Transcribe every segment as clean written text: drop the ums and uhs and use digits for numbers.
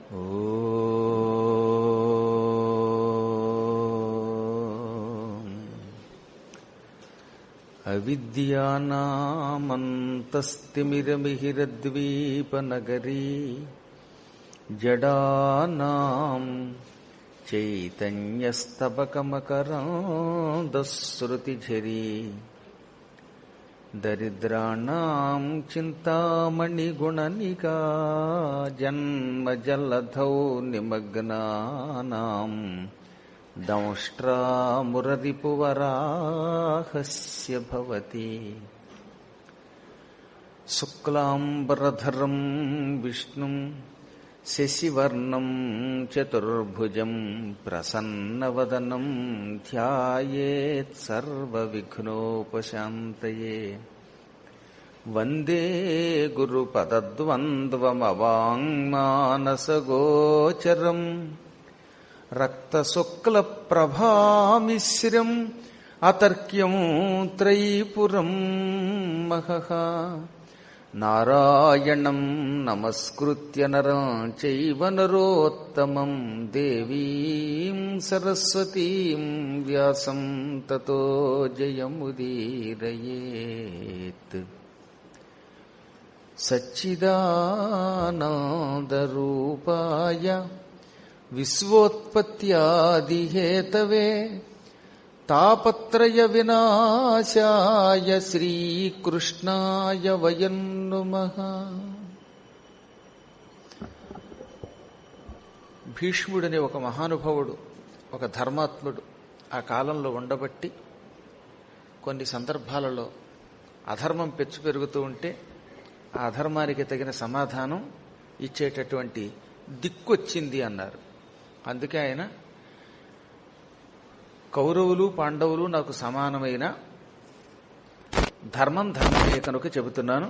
అవిద్యానామంతస్తిమిరమిహిరద్వీపనగరీ జడానాం చైతన్యస్తబకమకరాంధశ్రుతిఝరీ దరిద్రాణాం చింతామణిగుణనికా జన్మజలధౌ నిమగ్నానాం దంష్ట్రామురరిపువరాహస్య భవతి. శుక్లాంబరధరం విష్ణుం శశివర్ణం చతుర్భుజం ప్రసన్నవదనం ధ్యాయేత్ సర్వవిఘ్నోపశాంతయే. వందే గురుపదద్వంద్వమవాంగ్మానసగోచరం రక్తశుక్లప్రభామిశ్రం అతర్క్యం త్రైపురం మహః. నారాయణం నమస్కృత్య నరం చైవ నరోత్తమం దేవీం సరస్వతీం వ్యాసం తతో జయముదీరయేత్. సచ్చిదానందరూపాయ విశ్వోత్పత్యాదిహేతవే తాపత్రయ వినాశాయ శ్రీకృష్ణాయ వయం నమః. భీష్ముడనే ఒక మహానుభావుడు, ఒక ధర్మాత్ముడు ఆ కాలంలో ఉండబట్టి కొన్ని సందర్భాలలో అధర్మం పెచ్చు పెరుగుతూ ఉంటే ఆ అధర్మానికి తగిన సమాధానం ఇచ్చేటటువంటి దిక్కొచ్చింది అన్నారు. అందుకే ఆయన కౌరవులు పాండవులు నాకు సమానమైన ధర్మమే కనుక చెబుతున్నాను.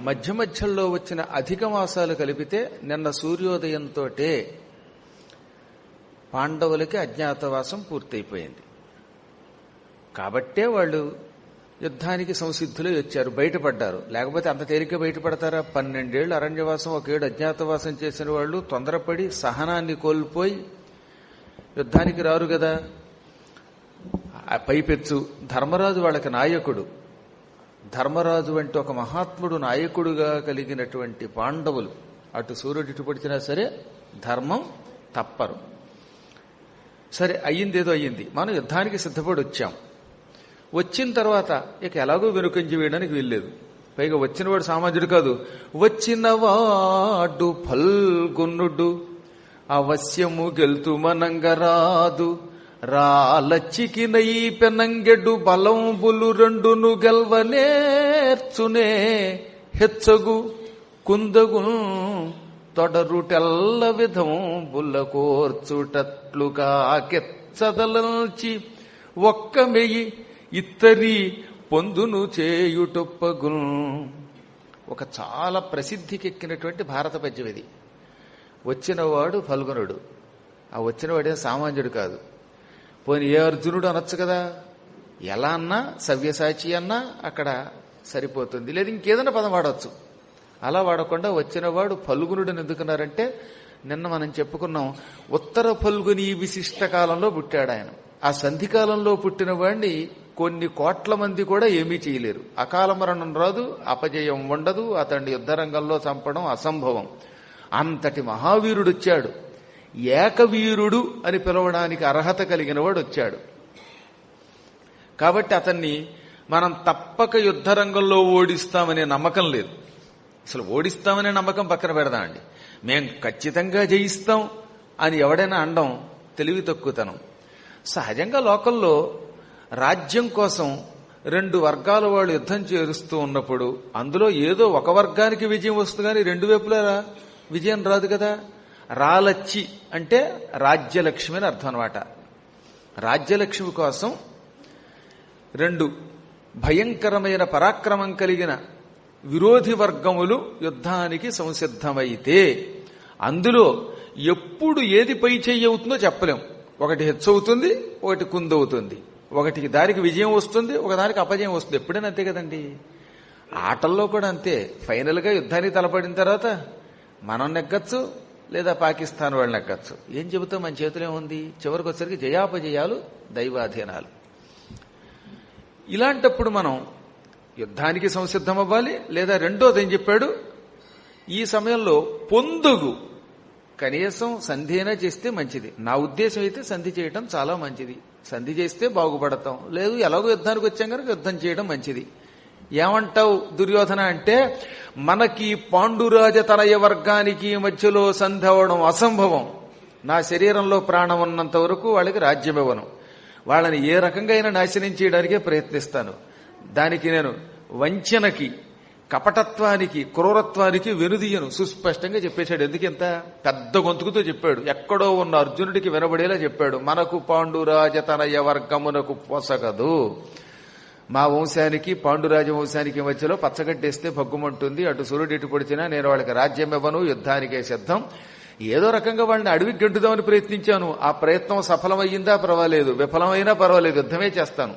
మధ్య మధ్యలో వచ్చిన అధిక మాసాలు కలిపితే నిన్న సూర్యోదయంతో పాండవులకి అజ్ఞాతవాసం పూర్తయిపోయింది. కాబట్టే వాళ్ళు యుద్ధానికి సంసిద్ధులై వచ్చారు, బయటపడ్డారు. లేకపోతే అంత తేలిక బయటపడతారా? 12 ఏళ్లు అరణ్యవాసం, 1 ఏడు అజ్ఞాతవాసం చేసిన వాళ్ళు తొందరపడి సహనాన్ని కోల్పోయి యుద్ధానికి రారు కదా. పైపెచ్చు ధర్మరాజు వాళ్ళకి నాయకుడు. ధర్మరాజు అంటే ఒక మహాత్ముడు నాయకుడుగా కలిగినటువంటి పాండవులు అటు సూర్యుడు ఇటు పడిచినా సరే ధర్మం తప్పరు. సరే, అయ్యిందేదో అయ్యింది. మనం యుద్ధానికి సిద్ధపడి వచ్చాం. వచ్చిన తర్వాత ఇక ఎలాగో వెనుకంజి వేయడానికి వీల్లేదు. పైగా వచ్చినవాడు సామాన్యుడు కాదు. వచ్చినవాడు ఫల్గునుడు అవశ్యము గెల్తుమనంగరాదు రాలచ్చికి నై పెనంగెడు బలంబులు రెండును గెల్వనేర్చునే హెచ్చగు కుందగు తొడరుటెల్ల విధం బుల్ల కోర్చుటట్లు కాకెచ్చదలంచి ఒక్క మెయ్యి ఇత్తరి పొందును చేయుటొప్పగును. ఒక చాలా ప్రసిద్ధికెక్కినటువంటి భారత పద్యం ఇది. వచ్చినవాడు ఫల్గునుడు. ఆ వచ్చినవాడేం సామాన్యుడు కాదు. పోనీ ఏ అర్జునుడు అనొచ్చు కదా. ఎలా అన్నా సవ్యసాచి అన్నా అక్కడ సరిపోతుంది, లేదు ఇంకేదైనా పదం వాడవచ్చు. అలా వాడకుండా వచ్చినవాడు ఫల్గునుడని ఎందుకున్నారంటే నిన్న మనం చెప్పుకున్నాం, ఉత్తర ఫల్గుని విశిష్ట కాలంలో పుట్టాడు ఆయన. ఆ సంధికాలంలో పుట్టిన వాడిని కొన్ని కోట్ల మంది కూడా ఏమీ చేయలేరు. అకాల మరణం రాదు, అపజయం ఉండదు, అతన్ని యుద్ధరంగంలో చంపడం అసంభవం. అంతటి మహావీరుడు వచ్చాడు. ఏకవీరుడు అని పిలవడానికి అర్హత కలిగిన వాడు వచ్చాడు. కాబట్టి అతన్ని మనం తప్పక యుద్ధరంగంలో ఓడిస్తామనే నమ్మకం లేదు. అసలు ఓడిస్తామనే నమ్మకం పక్కన పెడదామండి. మేం ఖచ్చితంగా జయిస్తాం అని ఎవడైనా అనడం తెలివి తక్కువతనం. సహజంగా లోకల్లో రాజ్యం కోసం 2 వర్గాల వాళ్ళు యుద్ధం చేరుస్తూ ఉన్నప్పుడు అందులో ఏదో ఒక వర్గానికి విజయం వస్తుంది, కానీ 2 వైపులా విజయం రాదు కదా. రాలచ్చి అంటే రాజ్యలక్ష్మి అని అర్థం అనమాట. రాజ్యలక్ష్మి కోసం 2 భయంకరమైన పరాక్రమం కలిగిన విరోధి వర్గములు యుద్ధానికి సంసిద్ధమైతే అందులో ఎప్పుడు ఏది పై చెయ్యి అవుతుందో చెప్పలేం. ఒకటి హెచ్చవుతుంది, ఒకటి కుందవుతుంది, ఒకటికి దానికి విజయం వస్తుంది, ఒకదానికి అపజయం వస్తుంది. ఎప్పుడైనా అంతే కదండి. ఆటల్లో కూడా అంతే. ఫైనల్ గా యుద్ధానికి తలపడిన తర్వాత మనం నెగ్గచ్చు, లేదా పాకిస్తాన్ వాళ్ళని ఎక్కచ్చు. ఏం చెబుతాం, మన చేతిలో ఉంది. చివరికి వచ్చరికి జయాపజయాలు దైవాధీనాలు. ఇలాంటప్పుడు మనం యుద్ధానికి సంసిద్ధం అవ్వాలి. లేదా రెండోది ఏం చెప్పాడు, ఈ సమయంలో పొందుగు కనీసం సంధి అయినా చేస్తే మంచిది. నా ఉద్దేశం అయితే సంధి చేయడం చాలా మంచిది. సంధి చేస్తే బాగుపడతాం. లేదు ఎలాగో యుద్ధానికి వచ్చాం కనుక యుద్ధం చేయడం మంచిది. ఏమంటావు దుర్యోధన అంటే, మనకి పాండురాజ తనయ వర్గానికి మధ్యలో సంధి అవడం అసంభవం. నా శరీరంలో ప్రాణం ఉన్నంత వరకు వాళ్ళకి రాజ్యం ఇవ్వను. వాళ్ళని ఏ రకంగా అయినా నాశనం చేయడానికే ప్రయత్నిస్తాను. దానికి నేను వంచనకి, కపటత్వానికి, క్రూరత్వానికి వెనుదీయను. సుస్పష్టంగా చెప్పేశాడు. ఎందుకింత పెద్ద గొంతుకుతో చెప్పాడు. ఎక్కడో ఉన్న అర్జునుడికి వినబడేలా చెప్పాడు. మనకు పాండురాజ తనయ వర్గమునకు పొసగదు. మా వంశానికి పాండురాజ వంశానికి మధ్యలో పచ్చగడ్డేస్తే భగ్గుమంటుంది. అటు సూర్యుడు ఇటు పొడిచినా నేను వాళ్ళకి రాజ్యం ఇవ్వను, యుద్ధానికే సిద్ధం. ఏదో రకంగా వాళ్ళని అడవికి గంటుదామని ప్రయత్నించాను. ఆ ప్రయత్నం సఫలమయ్యిందా పర్వాలేదు, విఫలమైనా పర్వాలేదు, యుద్ధమే చేస్తాను.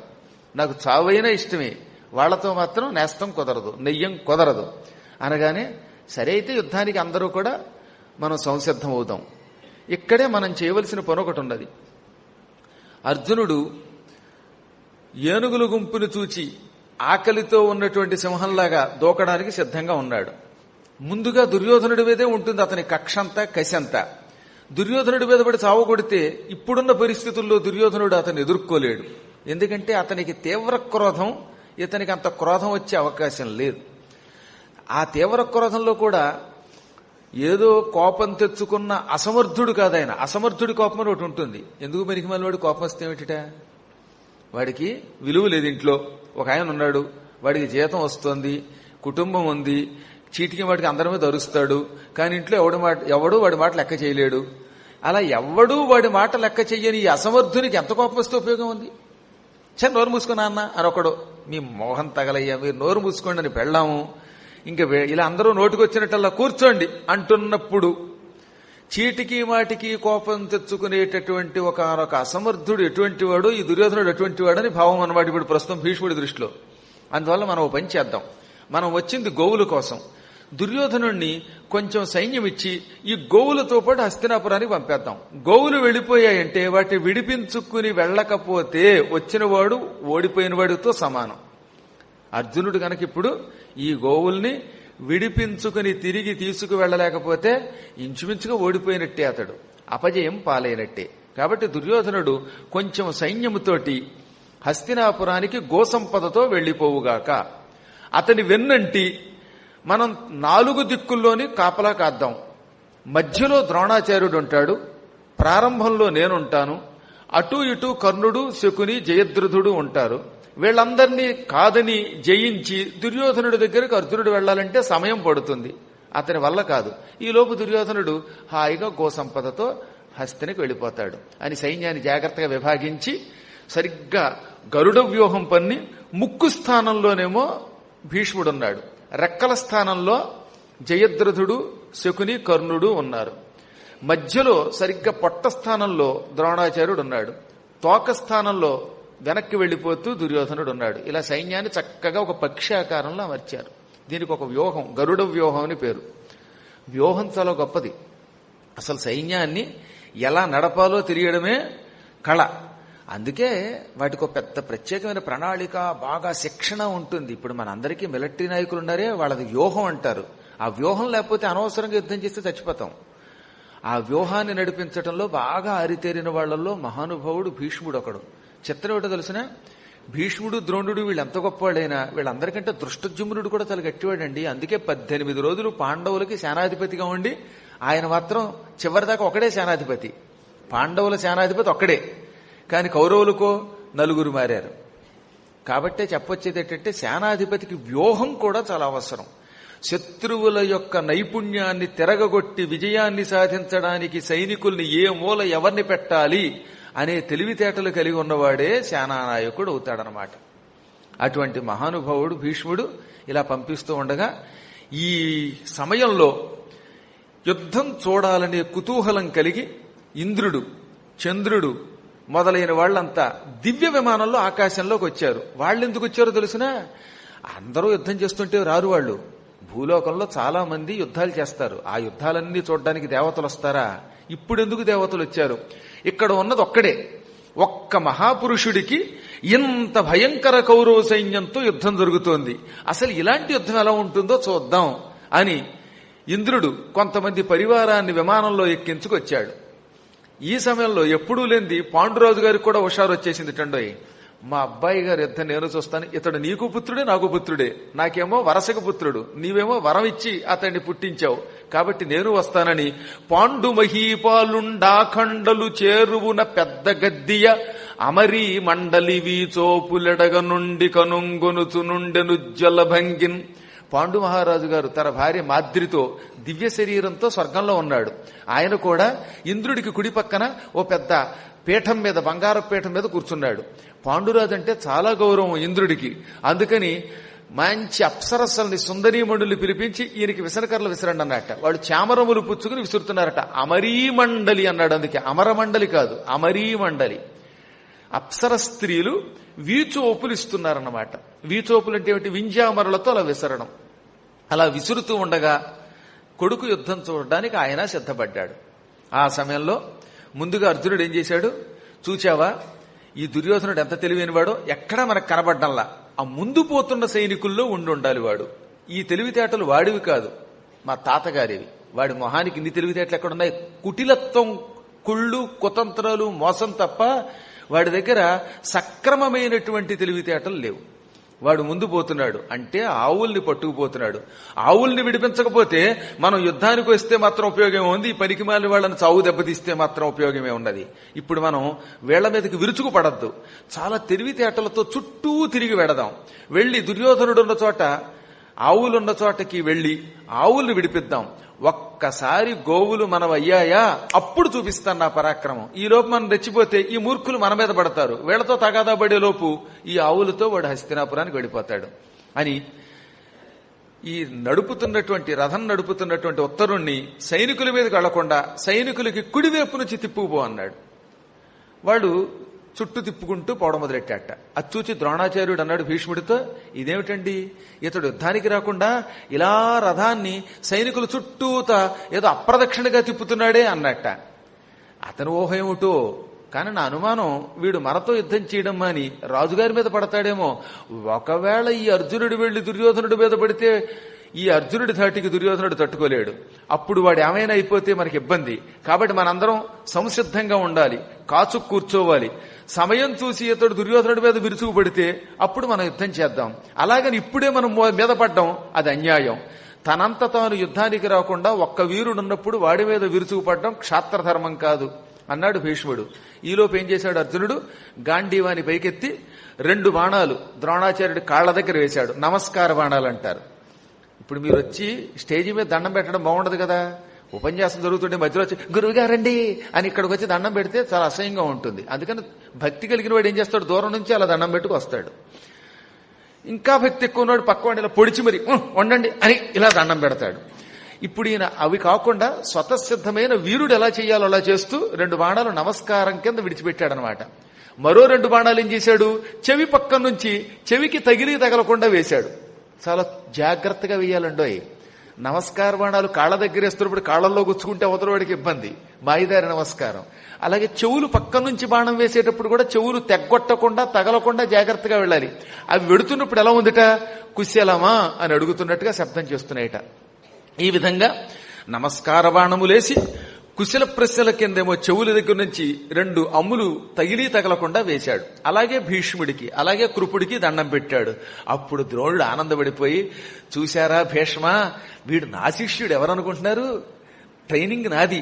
నాకు చావైనా ఇష్టమే, వాళ్లతో మాత్రం నేస్తం కుదరదు, నెయ్యం కుదరదు అనగానే, సరే అయితే యుద్ధానికి అందరూ కూడా మనం సంసిద్ధం అవుతాం. ఇక్కడే మనం చేయవలసిన పని ఒకటి ఉన్నది. అర్జునుడు ఏనుగుల గుంపును చూచి ఆకలితో ఉన్నటువంటి సింహంలాగా దూకడానికి సిద్ధంగా ఉన్నాడు. ముందుగా దుర్యోధనుడి మీదే ఉంటుంది అతని కక్షంతా, కశంతా. దుర్యోధనుడి మీద పడి చావు కొడితే ఇప్పుడున్న పరిస్థితుల్లో దుర్యోధనుడు అతను ఎదుర్కోలేడు. ఎందుకంటే అతనికి తీవ్ర క్రోధం, ఇతనికి అంత క్రోధం వచ్చే అవకాశం లేదు. ఆ తీవ్ర క్రోధంలో కూడా ఏదో కోపం తెచ్చుకున్న అసమర్థుడు కాదాయన. అసమర్థుడి కోపం అని ఒకటి ఉంటుంది. ఎందుకు పనికి మళ్ళీ వాడు కోపం వస్తే ఏమిటిట, వాడికి విలువ లేదు. ఇంట్లో ఒక ఆయన ఉన్నాడు, వాడికి జీతం వస్తుంది, కుటుంబం ఉంది, చీటికి వాడికి అందరి మీద అరుస్తాడు. కానీ ఇంట్లో ఎవడు వాడి మాట లెక్క చేయలేడు. అలా ఎవడూ వాడి మాట లెక్క చెయ్యని ఈ అసమర్థునికి ఎంత కోపం వస్తే ఉపయోగం ఉంది? చని నోరు మూసుకున్నా అన్న అనొకడు, మీ మోహం తగలయ్యా, మీరు నోరు మూసుకోండి అని పెళ్ళాము. ఇంకా ఇలా అందరూ నోటికొచ్చినట్టల్లా కూర్చోండి అంటున్నప్పుడు చీటికి మాటికి కోపం తెచ్చుకునేటటువంటి ఒక అసమర్థుడు ఎటువంటి వాడు, ఈ దుర్యోధనుడు ఎటువంటి వాడని భావం అన్నమాట ఇప్పుడు ప్రస్తుతం భీష్ముడి దృష్టిలో. అందువల్ల మనం ఓ పని చేద్దాం. మనం వచ్చింది గోవుల కోసం. దుర్యోధనుణ్ణి కొంచెం సైన్యం ఇచ్చి ఈ గోవులతో పాటు హస్తినాపురానికి పంపేద్దాం. గోవులు వెళ్ళిపోయాయంటే వాటిని విడిపించుకుని వెళ్ళకపోతే వచ్చిన వాడు ఓడిపోయిన వాడితో సమానం. అర్జునుడు కనుక ఇప్పుడు ఈ గోవుల్ని విడిపించుకుని తిరిగి తీసుకువెళ్ళలేకపోతే ఇంచుమించుగా ఓడిపోయినట్టే, అతడు అపజయం పాలైనట్టే. కాబట్టి దుర్యోధనుడు కొంచెం సైన్యముతోటి హస్తినాపురానికి గోసంపదతో వెళ్లిపోవుగాక. అతని వెన్నంటి మనం 4 దిక్కుల్లోని కాపలా కాద్దాం. మధ్యలో ద్రోణాచార్యుడు ఉంటాడు, ప్రారంభంలో నేనుంటాను, అటూ ఇటూ కర్ణుడు, శకుని, జయద్రథుడు ఉంటారు. వీళ్ళందరినీ కాదని జయించి దుర్యోధనుడి దగ్గరకు అర్జునుడు వెళ్లాలంటే సమయం పడుతుంది, అతని వల్ల కాదు. ఈలోపు దుర్యోధనుడు హాయిగా గోసంపదతో హస్తినికి వెళ్ళిపోతాడు అని సైన్యాన్ని జాగ్రత్తగా విభాగించి సరిగ్గా గరుడ వ్యూహం పన్ని ముక్కు స్థానంలోనేమో భీష్ముడున్నాడు, రెక్కల స్థానంలో జయద్రథుడు, శకుని, కర్ణుడు ఉన్నారు. మధ్యలో సరిగ్గా పొట్ట స్థానంలో ద్రోణాచార్యుడు ఉన్నాడు, తోక స్థానంలో వెనక్కి వెళ్లిపోతూ దుర్యోధనుడు ఉన్నాడు. ఇలా సైన్యాన్ని చక్కగా ఒక పక్షి ఆకారంలో అమర్చారు. దీనికి ఒక వ్యూహం, గరుడ వ్యూహం అని పేరు. వ్యూహం చాలా గొప్పది. అసలు సైన్యాన్ని ఎలా నడపాలో తెలియడమే కళ. అందుకే వాటికి ఒక పెద్ద ప్రత్యేకమైన ప్రణాళిక, బాగా శిక్షణ ఉంటుంది. ఇప్పుడు మనందరికీ మిలిటరీ నాయకులు ఉన్నారే, వాళ్ళది వ్యూహం అంటారు. ఆ వ్యూహం లేకపోతే అనవసరంగా యుద్ధం చేస్తే చచ్చిపోతాం. ఆ వ్యూహాన్ని నడిపించడంలో బాగా ఆరితేరిన వాళ్లలో మహానుభావుడు భీష్ముడు ఒకడు. చిత్రం ఏమిటో తెలిసిన, భీష్ముడు, ద్రోణుడు వీళ్ళు ఎంత గొప్పవాడైనా వీళ్ళందరికంటే దృష్టజుమ్నుడు కూడా చాలా గట్టివాడండి. అందుకే 18 రోజులు పాండవులకి సేనాధిపతిగా ఉండి ఆయన మాత్రం చివరిదాకా ఒకడే సేనాధిపతి. పాండవుల సేనాధిపతి ఒక్కడే, కానీ కౌరవులకో 4 మారారు. కాబట్టే చెప్పొచ్చేది ఏంటంటే సేనాధిపతికి వ్యూహం కూడా చాలా అవసరం. శత్రువుల యొక్క నైపుణ్యాన్ని తిరగగొట్టి విజయాన్ని సాధించడానికి సైనికుల్ని ఏ మూల ఎవరిని పెట్టాలి అనే తెలివితేటలు కలిగి ఉన్నవాడే సేనానాయకుడు అవుతాడనమాట. అటువంటి మహానుభావుడు భీష్ముడు ఇలా పంపిస్తూ ఉండగా ఈ సమయంలో యుద్ధం చూడాలనే కుతూహలం కలిగి ఇంద్రుడు, చంద్రుడు మొదలైన వాళ్ళంతా దివ్య విమానంలో ఆకాశంలోకి వచ్చారు. వాళ్ళు ఎందుకు వచ్చారో తెలుసునా, అందరూ యుద్ధం చేస్తుంటే రారు వాళ్ళు. భూలోకంలో చాలా మంది యుద్ధాలు చేస్తారు. ఆ యుద్ధాలన్నీ చూడడానికి దేవతలు వస్తారా? ఇప్పుడెందుకు దేవతలు వచ్చారు? ఇక్కడ ఉన్నది ఒక్కడే, ఒక్క మహాపురుషుడికి ఇంత భయంకర కౌరవ సైన్యంతో యుద్ధం జరుగుతోంది. అసలు ఇలాంటి యుద్ధం ఎలా ఉంటుందో చూద్దాం అని ఇంద్రుడు కొంతమంది పరివారాన్ని విమానంలో ఎక్కించుకొచ్చాడు. ఈ సమయంలో ఎప్పుడూ లేనిది పాండురాజు గారికి కూడా హుషారు వచ్చేసింది. టండోయ్, మా అబ్బాయి గారి యుద్ధం నేను చూస్తాను. ఇతడు నీకు పుత్రుడే, నాకు పుత్రుడే. నాకేమో వరసకు పుత్రుడు, నీవేమో వరం ఇచ్చి అతన్ని పుట్టించావు, కాబట్టి నేను వస్తానని పాండు మహీపాలుండాఖండలు చేరువున పెద్ద గద్దియ అమరీ మండలి వీచోపులెడగ నుండి కనుంగొనుచు నుండెనుజ్వల భంగిన్. పాండు మహారాజు గారు తన భార్య మాద్రితో దివ్య శరీరంతో స్వర్గంలో ఉన్నాడు. ఆయన కూడా ఇంద్రుడికి కుడి పక్కన ఓ పెద్ద పీఠం మీద, బంగారు పీఠం మీద కూర్చున్నాడు. పాండురాజు అంటే చాలా గౌరవం ఇంద్రుడికి. అందుకని మంచి అప్సరస్సల్ని, సుందరీమణుల్ని పిలిపించి ఈయనకి విసనకర్రలు విసరండి అన్నట్ట. వాళ్ళు చామరములు పుచ్చుకుని విసురుతున్నారట. అమరీమండలి అన్నాడు. అందుకే అమరమండలి కాదు, అమరీమండలి. అప్సర స్త్రీలు వీచోపులు ఇస్తున్నారన్నమాట. వీచోపులు అంటే ఏమిటి? వింజామరులతో అలా విసరడం. అలా విసురుతూ ఉండగా కొడుకు యుద్ధం చూడడానికి ఆయన సిద్ధపడ్డాడు. ఆ సమయంలో ముందుగా అర్జునుడు ఏం చేశాడు? చూచావా, ఈ దుర్యోధనుడు ఎంత తెలివైనవాడో, ఎక్కడా మనకు కనబడ్డంలా ఆ ముందు పోతున్న సైనికుల్లో ఉండాలి వాడు. ఈ తెలివితేటలు వాడివి కాదు, మా తాతగారివి. వాడి మొహానికి ఇన్ని తెలివితేటలు ఎక్కడున్నాయి? కుటిలత్వం, కుళ్ళు, కుతంత్రాలు, మోసం తప్ప వాడి దగ్గర సక్రమమైనటువంటి తెలివితేటలు లేవు. వాడు ముందు పోతున్నాడు అంటే ఆవుల్ని పట్టుకుపోతున్నాడు. ఆవుల్ని విడిపించకపోతే మనం యుద్ధానికి వస్తే మాత్రం ఉపయోగమే ఉంది. ఈ పనికిమాలి వాళ్ళని చావు దెబ్బతీస్తే మాత్రం ఉపయోగమే ఉన్నది. ఇప్పుడు మనం వేళ్ల మీదకి విరుచుకు పడద్దు. చాలా తెలివితేటలతో చుట్టూ తిరిగి వెడదాం. వెళ్లి దుర్యోధనుడు ఉన్న చోట, ఆవులున్న చోటకి వెళ్లి ఆవుల్ని విడిపిద్దాం. ఒక్కసారి గోవులు మనం అయ్యాయా అప్పుడు చూపిస్తాను నా పరాక్రమం. ఈ లోపు మనం రెచ్చిపోతే ఈ మూర్ఖులు మన మీద పడతారు. వీళ్లతో తగాదా పడే లోపు ఈ ఆవులతో వాడు హస్తినాపురానికి వెళ్ళిపోతాడు అని ఈ రథం నడుపుతున్నటువంటి ఉత్తరుణ్ణి సైనికుల మీదకి వెళ్లకుండా సైనికులకి కుడివైపు నుంచి తిప్పుకుపో అన్నాడు. వాడు చుట్టూ తిప్పుకుంటూ పోవడం మొదలెట్టాట. అది చూచి ద్రోణాచార్యుడు అన్నాడు భీష్ముడితో, ఇదేమిటండి, ఇతడు యుద్ధానికి రాకుండా ఇలా రథాన్ని సైనికుల చుట్టూత ఏదో అప్రదక్షిణగా తిప్పుతున్నాడే అన్నట్ట. అతను ఊహ ఏమిటో, కానీ నా అనుమానం వీడు మనతో యుద్ధం చేయడం అని రాజుగారి మీద పడతాడేమో. ఒకవేళ ఈ అర్జునుడు వెళ్లి దుర్యోధనుడి మీద పడితే ఈ అర్జునుడి ధాటికి దుర్యోధనుడు తట్టుకోలేడు. అప్పుడు వాడు ఏమైనా అయిపోతే మనకి ఇబ్బంది. కాబట్టి మనందరం సంసిద్ధంగా ఉండాలి, కాచు కూర్చోవాలి. సమయం చూసి ఇతడు దుర్యోధనుడి మీద విరుచుకు పడితే అప్పుడు మనం యుద్ధం చేద్దాం. అలాగని ఇప్పుడే మనం మీద పడ్డం అది అన్యాయం. తనంత తాను యుద్ధానికి రాకుండా ఒక్క వీరుడున్నప్పుడు వాడి మీద విరుచుకు పడ్డం క్షాత్రధర్మం కాదు అన్నాడు భీష్ముడు. ఈలోపు ఏం చేశాడు అర్జునుడు? గాంధీవాని పైకెత్తి 2 బాణాలు ద్రోణాచార్యుడి కాళ్ల దగ్గర వేశాడు. నమస్కార బాణాలు అంటారు. ఇప్పుడు మీరు వచ్చి స్టేజీ మీద దండం పెట్టడం బాగుండదు కదా. ఉపన్యాసం జరుగుతుంటే మధ్యలో వచ్చి గురువు గారండి అని ఇక్కడికి వచ్చి దండం పెడితే చాలా అసహ్యంగా ఉంటుంది. అందుకని భక్తి కలిగిన వాడు ఏం చేస్తాడు? దూరం నుంచి అలా దండం పెట్టుకు వస్తాడు. ఇంకా భక్తి ఎక్కువ ఉన్నాడు పక్కవాడిని ఇలా పొడిచి మరి వండండి అని ఇలా దండం పెడతాడు. ఇప్పుడు ఈయన అవి కాకుండా స్వతసిద్ధమైన వీరుడు ఎలా చేయాలో అలా చేస్తూ 2 బాణాలు నమస్కారం కింద విడిచిపెట్టాడనమాట. మరో 2 బాణాలు ఏం చేశాడు? చెవి పక్క నుంచి చెవికి తగలకుండా వేశాడు. చాలా జాగ్రత్తగా వేయాలండోయ్. నమస్కార బాణాలు కాళ్ళ దగ్గర వేస్తున్నప్పుడు కాళ్ళల్లో గుచ్చుకుంటే అవతలవాడికి ఇబ్బంది. మాయిదారి నమస్కారం. అలాగే చెవులు పక్క నుంచి బాణం వేసేటప్పుడు కూడా చెవులు తెగ్గొట్టకుండా తగలకుండా జాగ్రత్తగా వెళ్ళాలి. అవి వెడుతున్నప్పుడు ఎలా ఉందిట? కుశలమా అని అడుగుతున్నట్టుగా శబ్దం చేస్తున్నాయిట. ఈ విధంగా నమస్కార బాణములేసి కుశల ప్రశ్నల కిందేమో చెవుల దగ్గర నుంచి 2 అమ్ములు తగలకుండా వేశాడు. అలాగే భీష్ముడికి, అలాగే కృపుడికి దండం పెట్టాడు. అప్పుడు ద్రోణుడు ఆనందపడిపోయి, చూశారా భీష్మ, వీడు నా శిష్యుడు, ఎవరనుకుంటున్నారు? ట్రైనింగ్ నాది.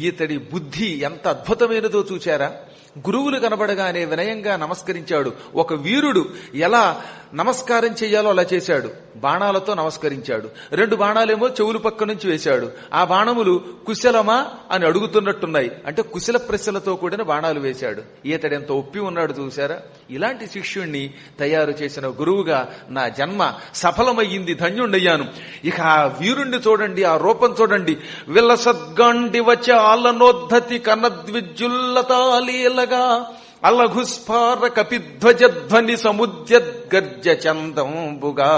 ఈతడి బుద్ధి ఎంత అద్భుతమైనదో చూశారా? గురువులు కనబడగానే వినయంగా నమస్కరించాడు. ఒక వీరుడు ఎలా నమస్కారం చెయ్యాలో అలా చేశాడు. బాణాలతో నమస్కరించాడు. 2 బాణాలేమో చెవులు పక్క నుంచి వేశాడు. ఆ బాణములు కుశలమా అని అడుగుతున్నట్టున్నాయి. అంటే కుశల ప్రశ్నలతో కూడిన బాణాలు వేశాడు. ఈతడెంత ఒప్పి ఉన్నాడు చూశారా? ఇలాంటి శిష్యుణ్ణి తయారు చేసిన గురువుగా నా జన్మ సఫలమయ్యింది, ధన్యుండయ్యాను. ఇక ఆ వీరుణ్ణి చూడండి, ఆ రూపం చూడండి. విల్ల సద్గాండి వచ్చ ఆలనోద్ధతి కనద్విజ్జుల్లతాలీలగా అలఘుస్ఫార కపిధ్వజధ్వని సముద్యద్గర్జ చందంబుగా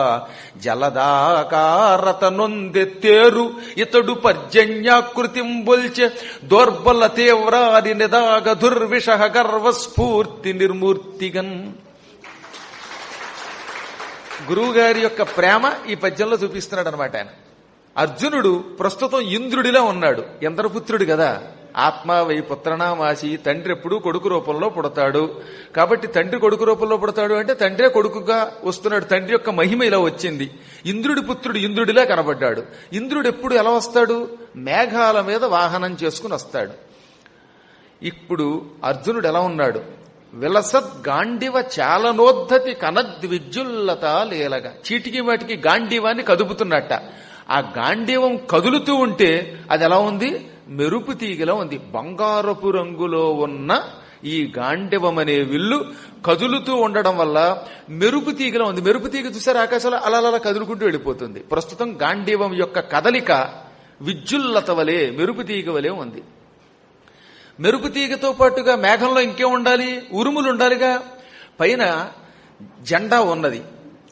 జలదాకారత నొందెత్తేరు ఇతడు పర్జన్యాకృతిం బొల్చె దోర్బల తీవ్రాది నిదాగ దుర్విష గర్వస్ఫూర్తి నిర్మూర్తిగన్. గురువుగారి యొక్క ప్రేమ ఈ పద్యంలో చూపిస్తున్నాడు అనమాట ఆయన. అర్జునుడు ప్రస్తుతం ఇంద్రుడిలా ఉన్నాడు, ఇంద్రపుత్రుడు కదా. ఆత్మ వై పుత్రనామాసి, తండ్రి ఎప్పుడు కొడుకు రూపంలో పుడతాడు. కాబట్టి తండ్రి కొడుకు రూపంలో పుడతాడు అంటే తండ్రే కొడుకుగా వస్తున్నాడు. తండ్రి యొక్క మహిమ ఇలా వచ్చింది. ఇంద్రుడి పుత్రుడు ఇంద్రుడిలా కనబడ్డాడు. ఇంద్రుడు ఎప్పుడు ఎలా వస్తాడు? మేఘాల మీద వాహనం చేసుకుని వస్తాడు. ఇప్పుడు అర్జునుడు ఎలా ఉన్నాడు? విలసద్ గాండివ చాలనోద్ధతి కనద్విజ్జుల్లత లేలగా, చీటికి వాటికి గాంధీవాన్ని కదుపుతున్నట్ట. ఆ గాంధీవం కదులుతూ ఉంటే అది ఎలా ఉంది? మెరుపు తీగలా ఉంది. బంగారపు రంగులో ఉన్న ఈ గాంధీవం అనే విల్లు కదులుతూ ఉండడం వల్ల మెరుపు తీగలా ఉంది. మెరుపు తీగ చూసారు ఆకాశంలో అలా అలా కదులుకుంటూ వెళ్ళిపోతుంది. ప్రస్తుతం గాంధీవం యొక్క కదలిక విజ్జుల్లత వలె, మెరుపు తీగ వలె ఉంది. మెరుపు తీగతో పాటుగా మేఘంలో ఇంకేం ఉండాలి? ఉరుములు ఉండాలిగా. పైన జెండా ఉన్నది.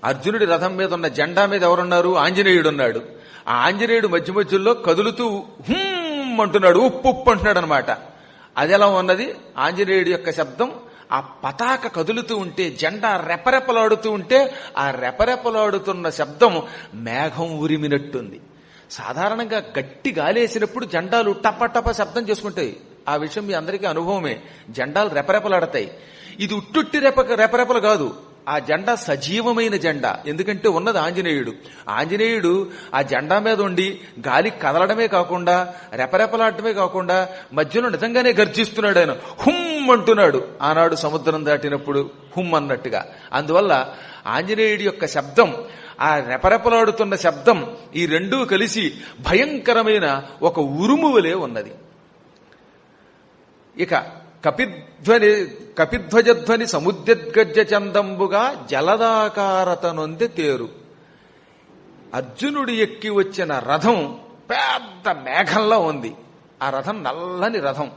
అర్జునుడి రథం మీద ఉన్న జెండా మీద ఎవరున్నారు? ఆంజనేయుడున్నాడు. ఆ ఆంజనేయుడు మధ్య మధ్యలో కదులుతూ హుమ్ అంటున్నాడు, ఉప్పు ఉప్పు అంటున్నాడు అనమాట. అది ఎలా ఉన్నది? ఆంజనేయుడి యొక్క శబ్దం. ఆ పతాక కదులుతూ ఉంటే, జెండా రెపరెపలాడుతూ ఉంటే, ఆ రెపరెపలాడుతున్న శబ్దం మేఘం ఉరిమినట్టుంది. సాధారణంగా గట్టి గాలేసినప్పుడు జెండాలు టపటప శబ్దం చేసుకుంటాయి. ఆ విషయం మీ అందరికీ అనుభవమే. జెండాలు రెపరెపలాడతాయి. ఇది ఉట్టుట్టి రెపరెపలు కాదు. ఆ జెండా సజీవమైన జెండా. ఎందుకంటే ఉన్నది ఆంజనేయుడు. ఆంజనేయుడు ఆ జెండా మీద ఉండి గాలి కదలడమే కాకుండా, రెపరెపలాడటమే కాకుండా మధ్యలో నిజంగానే గర్జిస్తున్నాడు ఆయన. హుమ్ అంటున్నాడు. ఆనాడు సముద్రం దాటినప్పుడు హుమ్ అన్నట్టుగా. అందువల్ల ఆంజనేయుడి యొక్క శబ్దం, ఆ రెపరెపలాడుతున్న శబ్దం, ఈ రెండూ కలిసి భయంకరమైన ఒక ఉరుము వలె ఉన్నది. ఇక కపిధ్వజధ్వని సముద్యద్గర్జ చందంబుగా జలదాకారత నొందె తేరు. అర్జునుడు ఎక్కి వచ్చిన రథం పెద్ద మేఘంలో ఉంది. ఆ రథం నల్లని రథం.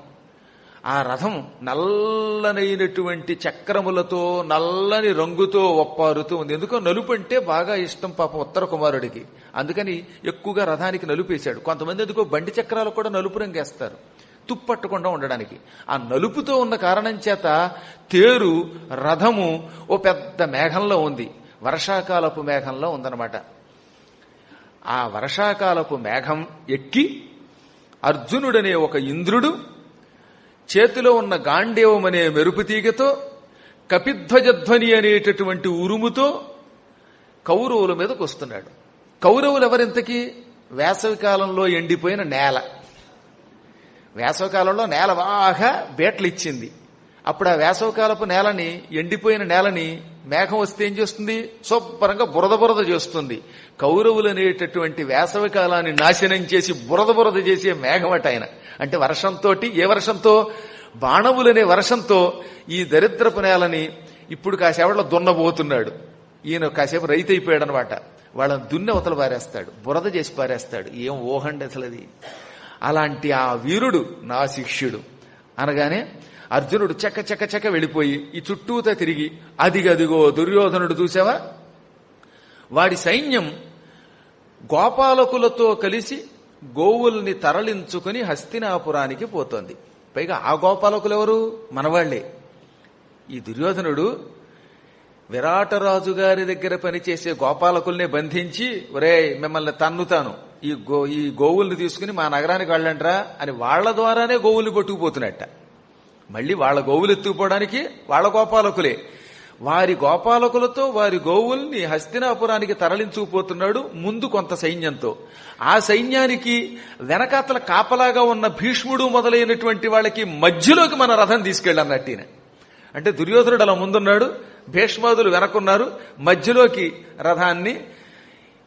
ఆ రథం నల్లనైనటువంటి చక్రములతో, నల్లని రంగుతో ఒప్పారుతూ ఉంది. ఎందుకో నలుపు అంటే బాగా ఇష్టం పాప ఉత్తర కుమారుడికి. అందుకని ఎక్కువగా రథానికి నలుపేశాడు. కొంతమంది ఎందుకో బండి చక్రాలు కూడా నలుపు రంగేస్తారు, తుప్పట్టకుండా ఉండడానికి. ఆ నలుపుతో ఉన్న కారణం చేత తేరు, రథము ఓ పెద్ద మేఘంలో ఉంది. వర్షాకాలపు మేఘంలో ఉందన్నమాట. ఆ వర్షాకాలపు మేఘం ఎక్కి అర్జునుడనే ఒక ఇంద్రుడు చేతిలో ఉన్న గాంధీవం అనే మెరుపు తీగతో, కపిధ్వజధ్వని అనేటటువంటి ఉరుముతో కౌరవుల మీదకు వస్తున్నాడు. కౌరవులు ఎవరింతకీ? వేసవికాలంలో ఎండిపోయిన నేల. వేసవకాలంలో నేల బాగా బేట్లు ఇచ్చింది. అప్పుడు ఆ వేసవకాలపు నేలని, ఎండిపోయిన నేలని మేఘం వస్తే ఏం చేస్తుంది? శుభ్రంగా బురద చేస్తుంది. కౌరవులు అనేటటువంటి వేసవి కాలాన్ని నాశనం చేసి బురద చేసే మేఘమట ఆయన. అంటే వర్షంతో, ఏ వర్షంతో? బాణవులనే వర్షంతో ఈ దరిద్రపు నేలని ఇప్పుడు కాసేపట్లో దున్నబోతున్నాడు. ఈయన కాసేపు రైతు అయిపోయాడు అనమాట. వాళ్ళని దున్ని అవతల పారేస్తాడు, బురద చేసి పారేస్తాడు. ఏం ఊహండి అసలు అది. అలాంటి ఆ వీరుడు నా శిష్యుడు అనగానే అర్జునుడు చక్క వెళ్ళిపోయి ఈ చుట్టూతా తిరిగి అదిగదిగో దుర్యోధనుడు చూసావా? వాడి సైన్యం గోపాలకులతో కలిసి గోవుల్ని తరలించుకుని హస్తినాపురానికి పోతోంది. పైగా ఆ గోపాలకులు ఎవరు? మనవాళ్లే. ఈ దుర్యోధనుడు విరాటరాజు గారి దగ్గర పనిచేసే గోపాలకుల్ని బంధించి, ఒరేయ్ మిమ్మల్ని తన్నుతాను, ఈ గోవుల్ని తీసుకుని మా నగరానికి వెళ్ళండ్రా అని వాళ్ల ద్వారానే గోవుల్ని పట్టుకుపోతున్నట్ట. మళ్ళీ వాళ్ళ గోవులు ఎత్తుకుపోవడానికి వాళ్ళ గోపాలకులే. వారి గోపాలకులతో వారి గోవుల్ని హస్తినాపురానికి తరలించుకుపోతున్నాడు, ముందు కొంత సైన్యంతో. ఆ సైన్యానికి వెనకాతల కాపలాగా ఉన్న భీష్ముడు మొదలైనటువంటి వాళ్ళకి మధ్యలోకి మన రథం తీసుకెళ్ళన్నట్టు ఈయన. అంటే దుర్యోధనుడు అలా ముందున్నాడు, భీష్మాదులు వెనకున్నారు, మధ్యలోకి రథాన్ని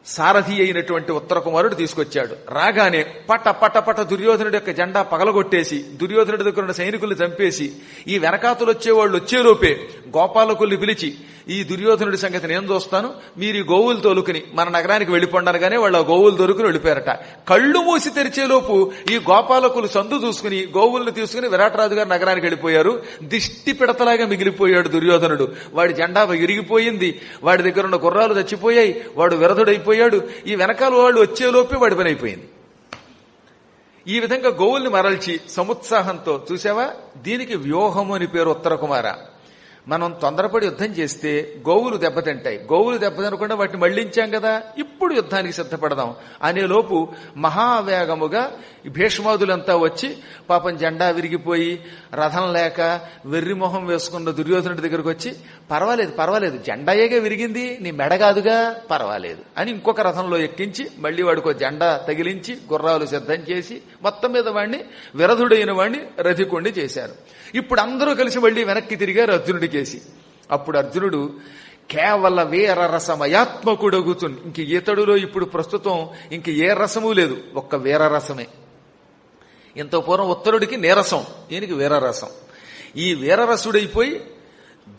సారథి అయినటువంటి ఉత్తర కుమారుడు తీసుకొచ్చాడు. రాగానే పట పట పట దుర్యోధనుడి యొక్క జెండా పగలగొట్టేసి దుర్యోధనుడి దగ్గర ఉన్న సైనికుల్ని చంపేసి ఈ వెనకాతలు వచ్చేవాళ్ళు వచ్చేలోపే గోపాలకుల్ని పిలిచి ఈ దుర్యోధనుడి సంగతి నేను చూస్తాను, మీరు ఈ గోవులు తోలుకుని మన నగరానికి వెళ్ళిపోండనగానే వాళ్ళు ఆ గోవులు దొరుకుని వెళ్ళిపోయారట. కళ్ళు మూసి తెరిచేలోపు ఈ గోపాలకులు సందు చూసుకుని గోవుల్ని తీసుకుని విరాటరాజు గారి నగరానికి వెళ్ళిపోయారు. దిష్టి పిడతలాగా మిగిలిపోయాడు దుర్యోధనుడు. వాడి జెండా ఇరిగిపోయింది, వాడి దగ్గర ఉన్న గుర్రాలు చచ్చిపోయాయి, వాడు విరధుడైపోయాడు. ఈ వెనకాల వాళ్ళు వచ్చేలోపే వాడి పని అయిపోయింది. ఈ విధంగా గోవుల్ని మరల్చి సముత్సాహంతో చూసావా, దీనికి వ్యూహము అని పేరు ఉత్తర కుమార. మనం తొందరపడి యుద్ధం చేస్తే గోవులు దెబ్బతింటాయి. గోవులు దెబ్బతినకుండా వాటిని మళ్లించాం కదా, ఇప్పుడు యుద్ధానికి సిద్ధపడదాం అనేలోపు మహావేగముగా భీష్మాదులంతా వచ్చి పాపం జెండా విరిగిపోయి రథం లేక వెర్రిమొహం వేసుకున్న దుర్యోధనుడి దగ్గరకు వచ్చి పర్వాలేదు పర్వాలేదు, జెండాయేగా విరిగింది, నీ మెడ కాదుగా, పర్వాలేదు అని ఇంకొక రథంలో ఎక్కించి మళ్లీ వాడికో జెండా తగిలించి గుర్రాలు సిద్ధం చేసి మొత్తం మీద వాడిని విరధుడైన వాడిని రథికొండి చేశారు. ఇప్పుడు అందరూ కలిసి మళ్లీ వెనక్కి తిరిగారు అర్జునుడికేసి. అప్పుడు అర్జునుడు కేవల వీరరసమయాత్మకుడగుతుంది. ఇంక ఈతడులో ఇప్పుడు ప్రస్తుతం ఇంక ఏ రసము లేదు, ఒక్క వీరరసమే. ఎంతో పూర్వం ఉత్తరుడికి నీరసం, ఈయనకి వీరరసం. ఈ వీరరసుడైపోయి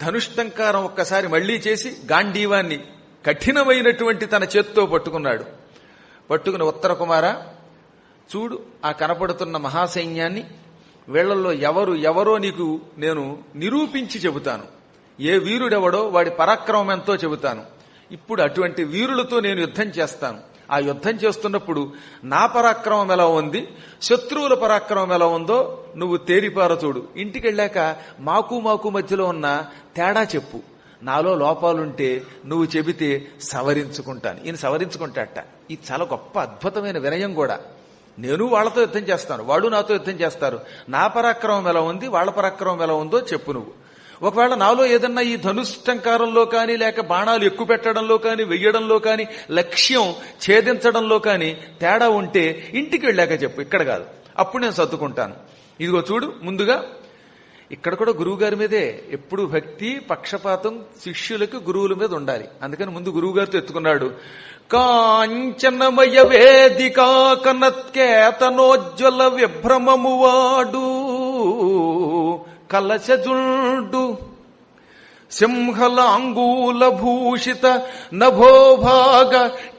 ధనుష్టంకారం ఒక్కసారి మళ్లీ చేసి గాంధీవాన్ని కఠినమైనటువంటి తన చేత్తో పట్టుకున్నాడు. పట్టుకుని ఉత్తర కుమార చూడు, ఆ కనపడుతున్న మహాసైన్యాన్ని, వీళ్లలో ఎవరో నీకు నేను నిరూపించి చెబుతాను. ఏ వీరుడెవడో వాడి పరాక్రమం ఎంతో చెబుతాను. ఇప్పుడు అటువంటి వీరులతో నేను యుద్ధం చేస్తాను. ఆ యుద్ధం చేస్తున్నప్పుడు నా పరాక్రమం ఎలా ఉంది, శత్రువుల పరాక్రమం ఎలా ఉందో నువ్వు తేరిపార చూడు. ఇంటికి వెళ్ళాక మాకు మధ్యలో ఉన్న తేడా చెప్పు. నాలో లోపాలుంటే నువ్వు చెబితే సవరించుకుంటాను. ఈయన సవరించుకుంటాట. ఇది చాలా గొప్ప అద్భుతమైన వినయం కూడా. నేను వాళ్లతో యుద్ధం చేస్తాను, వాళ్ళు నాతో యుద్ధం చేస్తారు. నా పరాక్రమం ఎలా ఉంది, వాళ్ళ పరాక్రమం ఎలా ఉందో చెప్పు నువ్వు. ఒకవేళ నాలో ఏదన్నా ఈ ధనుష్టంకారంలో కానీ, లేక బాణాలు ఎక్కువ పెట్టడంలో కానీ, వెయ్యడంలో కానీ, లక్ష్యం ఛేదించడంలో కానీ తేడా ఉంటే ఇంటికి వెళ్ళాక చెప్పు, ఇక్కడ కాదు, అప్పుడు నేను సర్దుకుంటాను. ఇదిగో చూడు, ముందుగా ఇక్కడ కూడా గురువు గారి మీదే ఎప్పుడు భక్తి, పక్షపాతం శిష్యులకు గురువుల మీద ఉండాలి. అందుకని ముందు గురువు గారితో ఎత్తుకున్నాడు. కాంచనమయ వేదికా కనత్కేతనోజ్వల విభ్రమము వాడు కలశజుండు సింహలాంగూల భూషిత నభోభాగ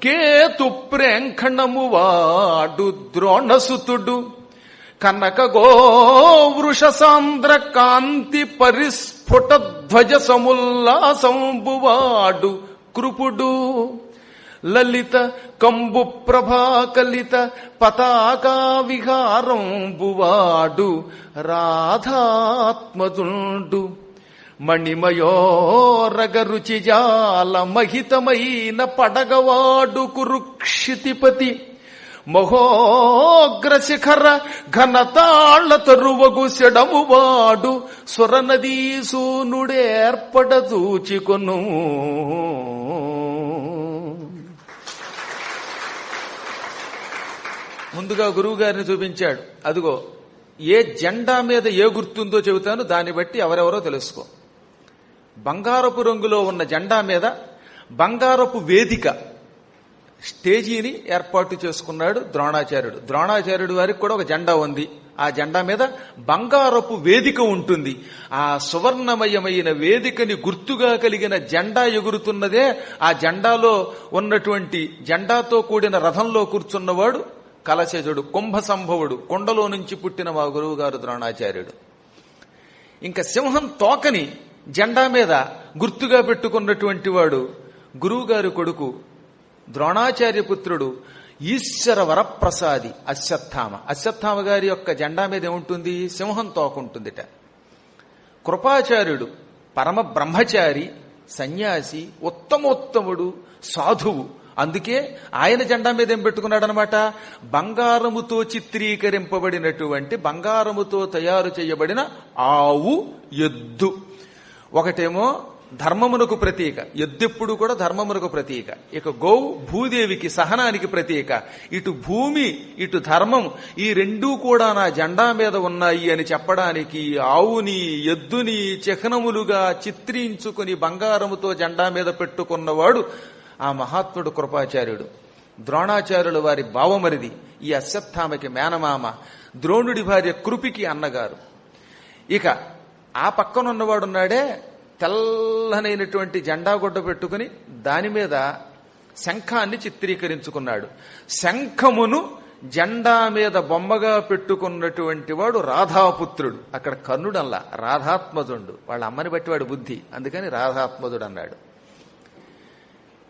కేతు ప్రేంఖణము వాడు ద్రోణసుతుడు కనక గోవృష సాంద్ర కాంతి పరిస్ఫుట ధ్వజ సముల్లాసంబువాడు కృపుడు లలిత కంబు ప్రభాకలిత పతాకా విహారంబువాడు రాధాత్మజుండు మణిమయోరగ రుచిజాల మహితమైన పడగవాడు కురుక్షితిపతి మహోగ్రశిఖర ఘనతాళ తరువగు శడమువాడు స్వరనదీసూనుడేర్పడ చూచికొను. ముందుగా గురువు గారిని చూపించాడు. అదిగో ఏ జెండా మీద ఏ గుర్తుందో చెబుతాను, దాన్ని బట్టి ఎవరెవరో తెలుసుకో. బంగారపు రంగులో ఉన్న జెండా మీద బంగారపు వేదిక స్టేజీని ఏర్పాటు చేసుకున్నాడు ద్రోణాచార్యుడు. ద్రోణాచార్యుడు వారికి కూడా ఒక జెండా ఉంది. ఆ జెండా మీద బంగారపు వేదిక ఉంటుంది. ఆ సువర్ణమయమైన వేదికని గుర్తుగా కలిగిన జెండా ఎగురుతున్నదే ఆ జెండాలో ఉన్నటువంటి జెండాతో కూడిన రథంలో కూర్చున్నవాడు కలశజుడు, కుంభ సంభవుడు, కొండలో నుంచి పుట్టిన మా గురువు గారు ద్రోణాచార్యుడు. ఇంకా సింహం తోకని జెండా మీద గుర్తుగా పెట్టుకున్నటువంటి వాడు గురువు గారి కొడుకు ద్రోణాచార్య పుత్రుడు ఈశ్వర వరప్రసాది అశ్వత్థామ. అశ్వత్థామ గారి యొక్క జెండా మీద ఏముంటుంది? సింహం తోకుంటుందిట. కృపాచార్యుడు పరమ బ్రహ్మచారి, సన్యాసి, ఉత్తమోత్తముడు, సాధువు. అందుకే ఆయన జెండా మీద ఏం పెట్టుకున్నాడనమాట? బంగారముతో చిత్రీకరింపబడినటువంటి, బంగారముతో తయారు చేయబడిన ఆవు, ఎద్దు. ఒకటేమో ధర్మమునకు ప్రతీక, ఎద్దెప్పుడు కూడా ధర్మమునకు ప్రతీక. ఇక గోవు భూదేవికి, సహనానికి ప్రతీక. ఇటు భూమి, ఇటు ధర్మం, ఈ రెండూ కూడా నా జెండా మీద ఉన్నాయి అని చెప్పడానికి ఆవుని, ఎద్దుని చిహ్నములుగా చిత్రించుకుని బంగారముతో జెండా మీద పెట్టుకున్నవాడు ఆ మహాత్ముడు కృపాచార్యుడు. ద్రోణాచార్యులు వారి బావమరిది, ఈ అశ్వత్థామకి మేనమామ, ద్రోణుడి భార్య కృపికి అన్నగారు. ఇక ఆ పక్కనున్నవాడున్నాడే తెల్లనైనటువంటి జెండా గుడ్డ పెట్టుకుని దాని మీద శంఖాన్ని చిత్రీకరించుకున్నాడు. శంఖమును జెండా మీద బొమ్మగా పెట్టుకున్నటువంటి వాడు రాధాపుత్రుడు. అక్కడ కర్ణుడల్లా రాధాత్మజుడు, వాళ్ళ అమ్మని బట్టి వాడు బుద్ధి, అందుకని రాధాత్మజుడు అన్నాడు.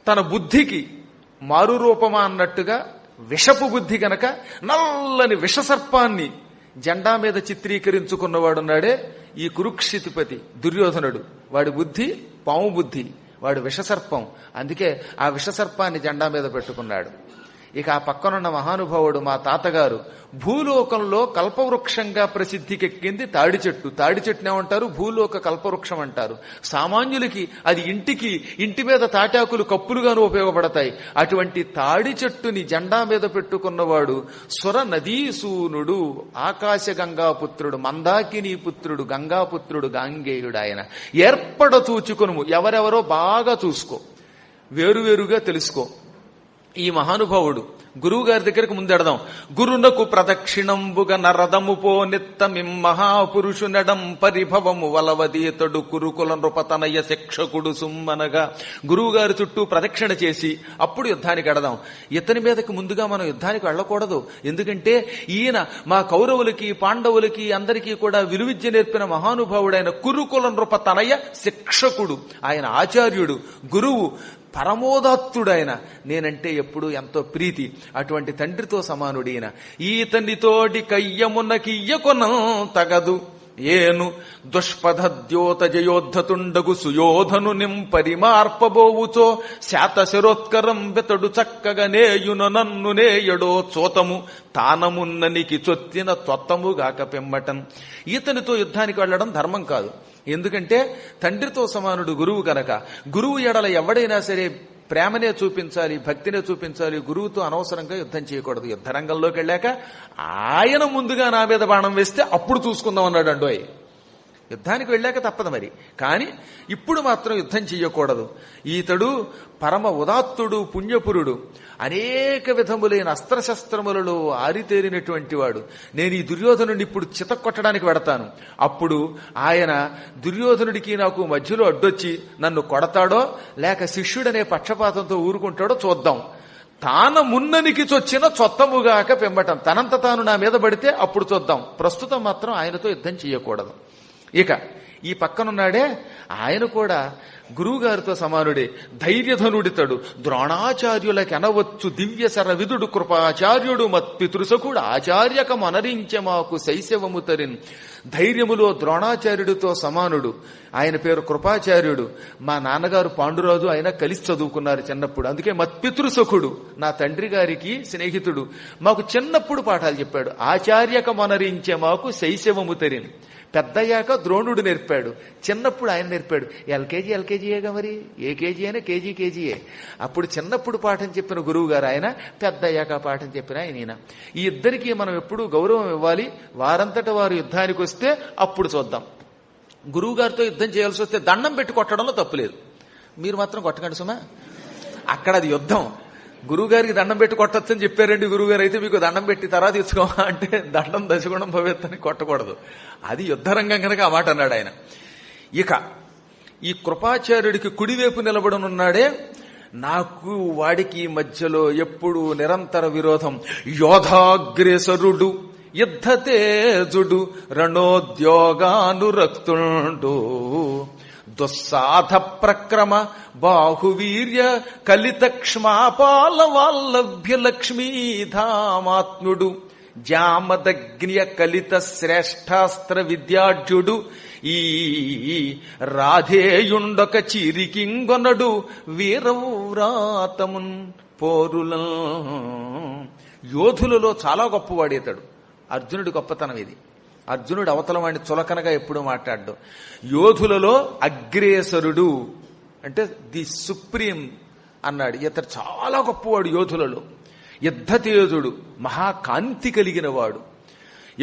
తన బుద్ధికి మారు రూపమా అన్నట్టుగా విషపు బుద్ధి గనక నల్లని విషసర్పాన్ని జెండా మీద చిత్రీకరించుకున్నవాడున్నాడే ఈ కురుక్షితిపతి దుర్యోధనుడు. వాడి బుద్ధి పాము బుద్ధి, వాడు విషసర్పం, అందుకే ఆ విషసర్పాన్ని జెండా మీద పెట్టుకున్నాడు. ఇక ఆ పక్కనున్న మహానుభావుడు మా తాతగారు. భూలోకంలో కల్పవృక్షంగా ప్రసిద్ధికెక్కింది తాడి చెట్టు. తాడి చెట్టుని ఏమంటారు? భూలోక కల్పవృక్షం అంటారు. సామాన్యులకి అది ఇంటి మీద తాటాకులు కప్పులుగాను ఉపయోగపడతాయి. అటువంటి తాడి చెట్టుని జెండా మీద పెట్టుకున్నవాడు సుర నదీసూనుడు, ఆకాశ గంగాపుత్రుడు, మందాకిని పుత్రుడు, గంగాపుత్రుడు, గాంగేయుడు. ఆయన ఏర్పడ చూచుకొనుము, ఎవరెవరో బాగా చూసుకో, వేరువేరుగా తెలుసుకో. ఈ మహానుభావుడు గురువు గారి దగ్గరకు ముందెడదాం. గురునకు ప్రదక్షిణంబుగ నరదము పో నిత్తమిం మహాపురుషునడం పరిభవము వలవదీతడు కురుకుల నృపతనయ శిక్షకుడు సుమ్మనగా. గురువు గారి చుట్టూ ప్రదక్షిణ చేసి అప్పుడు యుద్ధానికి ఎడదాం. ఇతని మీదకి ముందుగా మనం యుద్ధానికి వెళ్ళకూడదు. ఎందుకంటే ఈయన మా కౌరవులకి పాండవులకి అందరికీ కూడా విలువిద్య నేర్పిన మహానుభావుడైన కురుకుల నృపతనయ శిక్షకుడు. ఆయన ఆచార్యుడు, గురువు, పరమోదాత్తుడైన, నేనంటే ఎప్పుడు ఎంతో ప్రీతి. అటువంటి తండ్రితో సమానుడైన ఈతనితోటి కయ్యమునకియ్యకొన తగదు ఏను దుష్పథద్యోత జయోద్ధతుండగు సుయోధను నింపరిమార్పబోవుచో శాతశరోత్కరం బెతడు చక్కగా నేయున నన్ను నేయడో చోతము తానమున్ననికి చొత్తిన త్వత్తముగాక పెమ్మటం. ఈతనితో యుద్ధానికి వెళ్లడం ధర్మం కాదు. ఎందుకంటే తండ్రితో సమానుడు గురువు కనుక. గురువు ఎడల ఎవడైనా సరే ప్రేమనే చూపించాలి, భక్తినే చూపించాలి. గురువుతో అనవసరంగా యుద్ధం చేయకూడదు. యుద్ధరంగంలోకి వెళ్ళాక ఆయన ముందుగా నా మీద బాణం వేస్తే అప్పుడు చూసుకుందాం అన్నాడు అండోయ్. యుద్ధానికి వెళ్ళాక తప్పదు మరి, కానీ ఇప్పుడు మాత్రం యుద్ధం చెయ్యకూడదు. ఈతడు పరమ ఉదాత్తుడు, పుణ్యపురుడు, అనేక విధములైన అస్త్రశస్త్రములలో ఆరితేరినటువంటి వాడు. నేను ఈ దుర్యోధనుడిని ఇప్పుడు చితక్కొట్టడానికి వెడతాను. అప్పుడు ఆయన దుర్యోధనుడికి నాకు మధ్యలో అడ్డొచ్చి నన్ను కొడతాడో లేక శిష్యుడనే పక్షపాతంతో ఊరుకుంటాడో చూద్దాం. తాన మున్ననికి చొచ్చిన చొత్తముగాక పెంబటం. తనంత తాను నా మీద పడితే అప్పుడు చూద్దాం. ప్రస్తుతం మాత్రం ఆయనతో యుద్ధం చెయ్యకూడదు. ఇక ఈ పక్కనున్నాడే ఆయన కూడా గురువుగారితో సమానుడే, ధైర్యధనుడితడు, ద్రోణాచార్యులకెనవచ్చు దివ్య శరవిధుడు కృపాచార్యుడు మత్పితృసకుడు ఆచార్యకమనరించె మాకు శైశవము తరిన్. ధైర్యములో ద్రోణాచార్యుడితో సమానుడు. ఆయన పేరు కృపాచార్యుడు. మా నాన్నగారు పాండురాజు, ఆయన కలిసి చదువుకున్నారు చిన్నప్పుడు, అందుకే మత్పితృసకుడు, నా తండ్రి గారికి స్నేహితుడు. మాకు చిన్నప్పుడు పాఠాలు చెప్పాడు. ఆచార్యకమనరించె మాకు శైశవము తరిన్. పెద్దయ్యాక ద్రోణుడు నేర్పాడు, చిన్నప్పుడు ఆయన నేర్పాడు. ఎల్కేజీయేగా మరి, ఏ కేజీ అయినా కేజీయే. అప్పుడు చిన్నప్పుడు పాఠం చెప్పిన గురువు గారు ఆయన, పెద్దయ్యాక పాఠం చెప్పిన ఆయన. ఈ ఇద్దరికి మనం ఎప్పుడు గౌరవం ఇవ్వాలి. వారంతట వారు యుద్ధానికి వస్తే అప్పుడు చూద్దాం. గురువు గారితో యుద్ధం చేయాల్సి వస్తే దండం పెట్టి కొట్టడంలో తప్పులేదు. మీరు మాత్రం కొట్టకండి సుమా, అక్కడ అది యుద్ధం. గురువుగారికి దండం పెట్టి కొట్టొచ్చని చెప్పారండి గురువుగారు. అయితే మీకు దండం పెట్టి తర్వాత ఇచ్చుకోమా అంటే దండం దశగుణం భవేత్తని కొట్టకూడదు. అది యుద్ధరంగం కనుక ఆ మాట అన్నాడు ఆయన. ఇక ఈ కృపాచార్యుడికి కుడివైపు నిలబడనున్నాడే, నాకు వాడికి మధ్యలో ఎప్పుడు నిరంతర విరోధం. యోధాగ్రేసరుడు, యుద్ధతేజుడు, రణోద్యోగానురక్తుండు, దుస్సాధ ప్రక్రమ బాహువీర్య కలిత క్షమాపాల వాల్లభ్య లక్ష్మీధామాత్ముడు, జామదగ్న్య కలిత శ్రేష్టాస్త్ర విద్యాఢ్యుడు, ఈ రాధేయుండొక చిరికింగొనడు వీరవ్రాతమున్ పోరుల. యోధులలో చాలా గొప్పవాడేతాడు. అర్జునుడి గొప్పతనం ఇది. అర్జునుడు అవతల వాడిని చులకనగా ఎప్పుడూ మాట్లాడ్డు. యోధులలో అగ్రేసరుడు అంటే ది సుప్రీం అన్నాడు. ఇతడు చాలా గొప్పవాడు యోధులలో. యుద్ధతేజుడు, మహాకాంతి కలిగిన వాడు,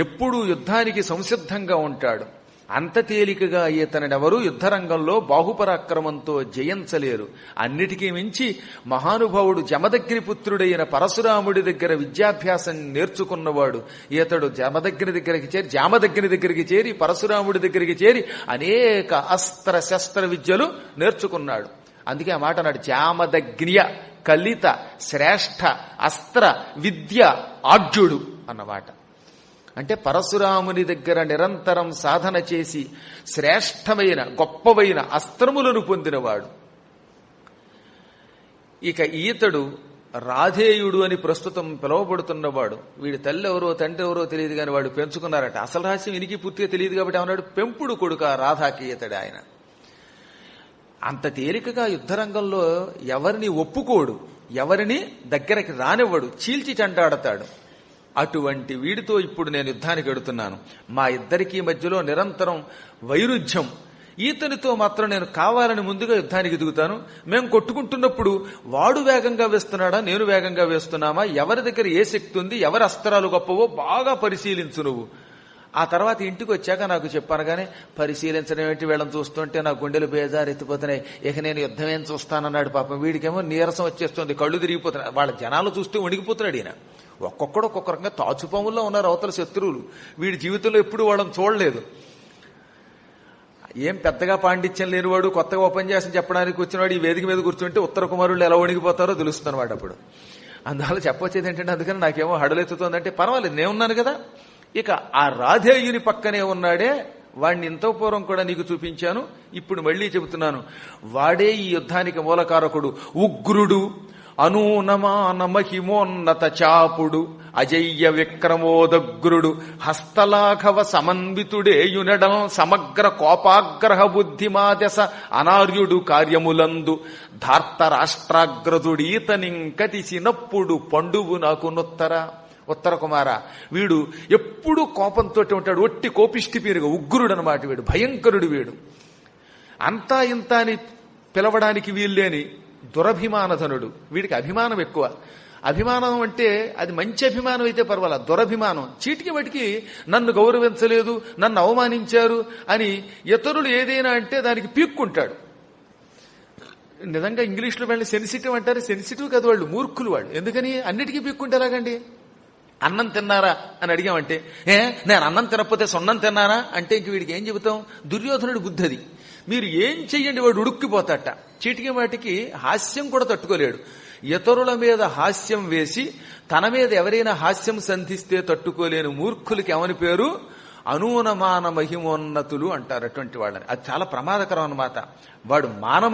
ఎప్పుడూ యుద్ధానికి సంసిద్ధంగా ఉంటాడు. అంత తేలికగా ఈతనెవరూ యుద్ధరంగంలో బాహుపరాక్రమంతో జయించలేరు. అన్నిటికీ మించి మహానుభావుడు జమదగ్ని పుత్రుడైన పరశురాముడి దగ్గర విద్యాభ్యాసం నేర్చుకున్నవాడు. ఈతడు జామదగ్ని దగ్గరికి చేరి పరశురాముడి దగ్గరికి చేరి అనేక అస్త్ర శస్త్ర విద్యలు నేర్చుకున్నాడు. అందుకే ఆ మాట అన్నాడు, జామదగ్నియ కలిత శ్రేష్ఠ అస్త్ర విద్య ఆఢ్యుడు అన్నమాట. అంటే పరశురాముని దగ్గర నిరంతరం సాధన చేసి శ్రేష్టమైన గొప్పవైన అస్త్రములను పొందినవాడు. ఇక ఈతడు రాధేయుడు అని ప్రస్తుతం పిలువబడుతున్నవాడు. వీడి తల్లి ఎవరో తండ్రి ఎవరో తెలియదు కానీ వాడు పెంచుకున్నారట. అసలు రహస్యం ఇనికి పూర్తిగా తెలియదు కాబట్టి ఏమన్నాడు, పెంపుడు కొడుక రాధాకి ఈతడు. ఆయన అంత తేలికగా యుద్ధరంగంలో ఎవరిని ఒప్పుకోడు, ఎవరిని దగ్గరికి రానివ్వడు, చీల్చి చెండాడతాడు. అటువంటి వీడితో ఇప్పుడు నేను యుద్ధానికి వెడుతున్నాను. మా ఇద్దరికీ మధ్యలో నిరంతరం వైరుధ్యం. ఈతనితో మాత్రం నేను కావాలని ముందుగా యుద్ధానికి దిగుతాను. మేము కొట్టుకుంటున్నప్పుడు వాడు వేగంగా వేస్తున్నాడా, నేను వేగంగా వేస్తున్నామా, ఎవరి దగ్గర ఏ శక్తి ఉంది, ఎవరి అస్త్రాలు గొప్పవో బాగా పరిశీలించు నువ్వు. ఆ తర్వాత ఇంటికి వచ్చాక నాకు చెప్పాను. కానీ పరిశీలించడం ఏంటి, వీళ్ళని చూస్తుంటే నా గుండెలు బేజారు ఎత్తిపోతున్నాయి, ఇక నేను యుద్ధం ఏం చూస్తానన్నాడు. పాపం వీడికేమో నీరసం వచ్చేస్తుంది, కళ్ళు తిరిగిపోతున్నాయి. వాళ్ళ జనాలు చూస్తే వణికిపోతున్నాడు ఈయన. ఒక్కొక్కడు ఒక్కొక్క రకంగా తాచుపాముల్లో ఉన్నారు అవతల శత్రువులు. వీడి జీవితంలో ఎప్పుడు వాళ్ళని చూడలేదు. ఏం పెద్దగా పాండిత్యం లేనివాడు, కొత్తగా ఉపన్యాసం చెప్పడానికి వచ్చినవాడు ఈ వేదిక మీద కూర్చుంటే ఉత్తర కుమారులు ఎలా వణిగిపోతారో తెలుస్తుంది వాడు అప్పుడు. అందువల్ల చెప్పొచ్చేది ఏంటంటే, అందుకని నాకేమో హడలెత్తుతోందంటే పర్వాలేదు, నేనున్నాను కదా. ఇక ఆ రాధేయుని పక్కనే ఉన్నాడే, వాడిని ఇంత పూర్వం కూడా నీకు చూపించాను, ఇప్పుడు మళ్లీ చెబుతున్నాను. వాడే ఈ యుద్ధానికి మూలకారకుడు. ఉగ్రుడు, అనూనమాన మహిమోన్నత చాపుడు, అజయ్య విక్రమోదగ్రుడు, హస్తలాఘవ సమన్వితుడేయునడం, సమగ్ర కోపాగ్రహ బుద్ధిమాదశ అనార్యుడు కార్యములందు, ధార్త రాష్ట్రాగ్రజుడీతనింకతిసినప్పుడు పండువు నాకు నొత్తర. ఉత్తర కుమార, వీడు ఎప్పుడూ కోపంతో ఉంటాడు, ఒట్టి కోపిష్టి పీరుగా, ఉగ్రుడు అనమాట వీడు, భయంకరుడు వీడు. అంతా ఇంత అని పిలవడానికి వీల్లేని దురభిమానధనుడు. వీడికి అభిమానం ఎక్కువ. అభిమానం అంటే అది మంచి అభిమానం అయితే పర్వాలా, దురభిమానం చీటికి వాటికి నన్ను గౌరవించలేదు, నన్ను అవమానించారు అని ఇతరులు ఏదైనా అంటే దానికి పీక్కుంటాడు. నిజంగా ఇంగ్లీష్లో వెళ్ళి సెన్సిటివ్ అంటారు. సెన్సిటివ్ కదా వాళ్ళు, మూర్ఖులు వాళ్ళు. ఎందుకని అన్నిటికీ పీక్కుంటే ఎలాగండి? అన్నం తిన్నారా అని అడిగామంటే, నేను అన్నం తినకపోతే సొన్నం తిన్నానా అంటే ఇంక వీడికి ఏం చెబుతాం? దుర్యోధనుడి బుద్ధి అది. మీరు ఏం చెయ్యండి వాడు ఉడుక్కిపోతాట. చీటికి వాటికి హాస్యం కూడా తట్టుకోలేడు. ఇతరుల మీద హాస్యం వేసి తన మీద ఎవరైనా హాస్యం సంధిస్తే తట్టుకోలేని మూర్ఖులకి ఏమని పేరు? అనూనమాన మహిమోన్నతులు అంటారు అటువంటి వాళ్ళని. అది చాలా ప్రమాదకరం అన్నమాట. వాడు మానవ